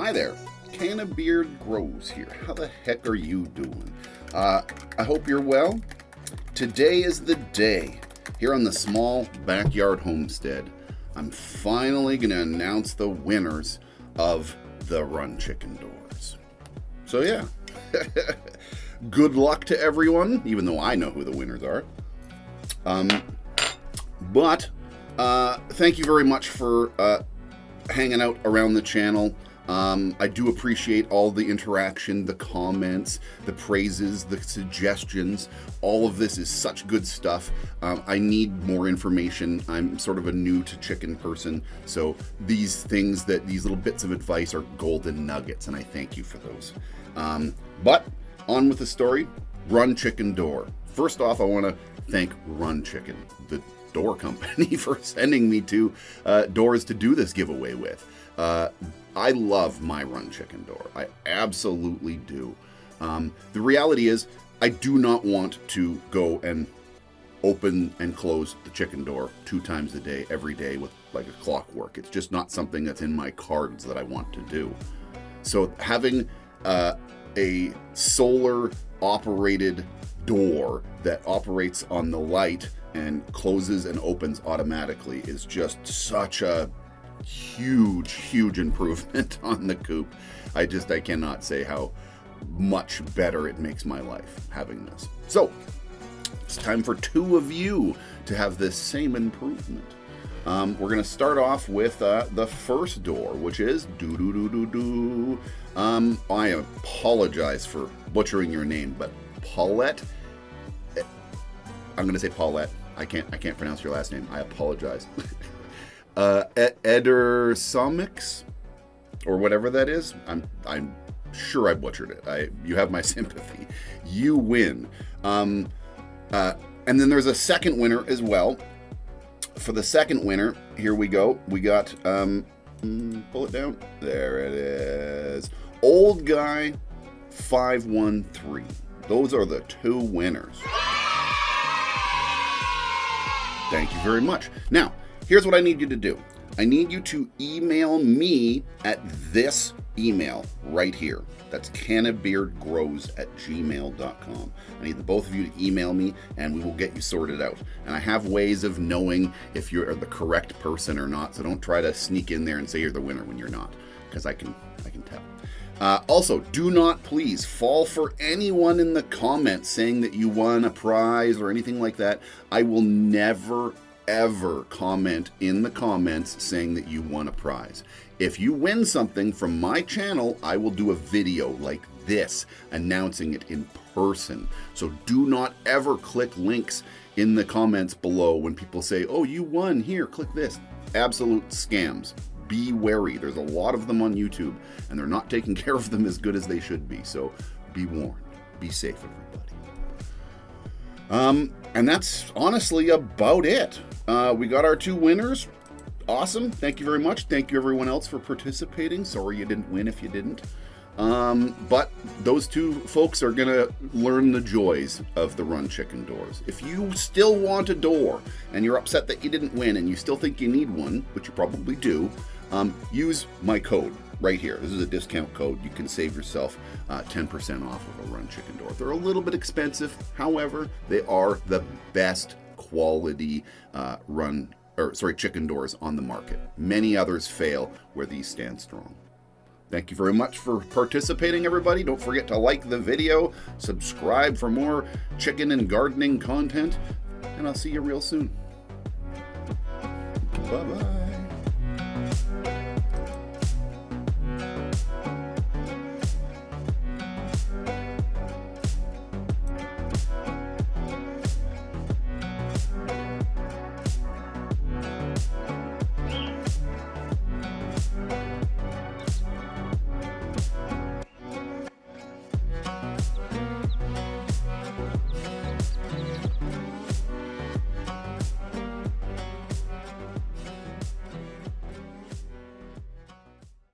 Hi there, Can of Beard Grows here. How the heck are you doing? I hope you're well. Today is the day. Here on the Small Backyard Homestead, I'm finally going to announce the winners of the runchicken doors. So yeah, good luck to everyone, even though I know who the winners are. But thank you very much for hanging out around the channel. I do appreciate all the interaction, the comments, the praises, the suggestions. All of this is such good stuff. I need more information. I'm sort of a new to chicken person, so these little bits of advice are golden nuggets, and I thank you for those. But on with the story. Runchicken door. First off, I want to thank Runchicken, the door company, for sending me two doors to do this giveaway with. I love my runchicken door. I absolutely do. The reality is, I do not want to go and open and close the chicken door 2 times a day, every day with like a clockwork. It's just not something that's in my cards that I want to do. So having a solar operated door that operates on the light and closes and opens automatically is just such a huge improvement on the coop. I cannot say how much better it makes my life having this. So it's time for 2 of you to have this same improvement. We're gonna start off with the first door, which is I apologize for butchering your name, but Paulette. I'm gonna say Paulette. I can't pronounce your last name. I apologize. Edersomix, or whatever that is. I'm sure I butchered it. You have my sympathy. You win. And then there's a second winner as well. For the second winner, here we go. We got pull it down. There it is. Old Guy 513. Those are the 2 winners. Thank you very much. Now, here's what I need you to do. I need you to email me at this email right here. That's canofbeardgrows@gmail.com. I need the both of you to email me, and we will get you sorted out. And I have ways of knowing if you're the correct person or not, so don't try to sneak in there and say you're the winner when you're not, because I can tell. Also, do not please fall for anyone in the comments saying that you won a prize or anything like that. I will never ever comment in the comments saying that you won a prize. If you win something from my channel, I will do a video like this announcing it in person. So do not ever click links in the comments below when people say, oh, you won, here, click this. Absolute scams. Be wary. There's a lot of them on YouTube, and they're not taking care of them as good as they should be. So be warned. Be safe, everybody. And that's honestly about it. We got our 2 winners. Awesome. Thank you very much. Thank you everyone else for participating. Sorry you didn't win if you didn't. But those 2 folks are gonna learn the joys of the runchicken doors. If you still want a door and you're upset that you didn't win and you still think you need one, which you probably do, use my code right here. This is a discount code. You can save yourself 10% off of a runchicken door. They're a little bit expensive. However, they are the best quality chicken doors on the market. Many others fail where these stand strong. Thank you very much for participating, everybody. Don't forget to like the video, subscribe for more chicken and gardening content, and I'll see you real soon. Bye-bye.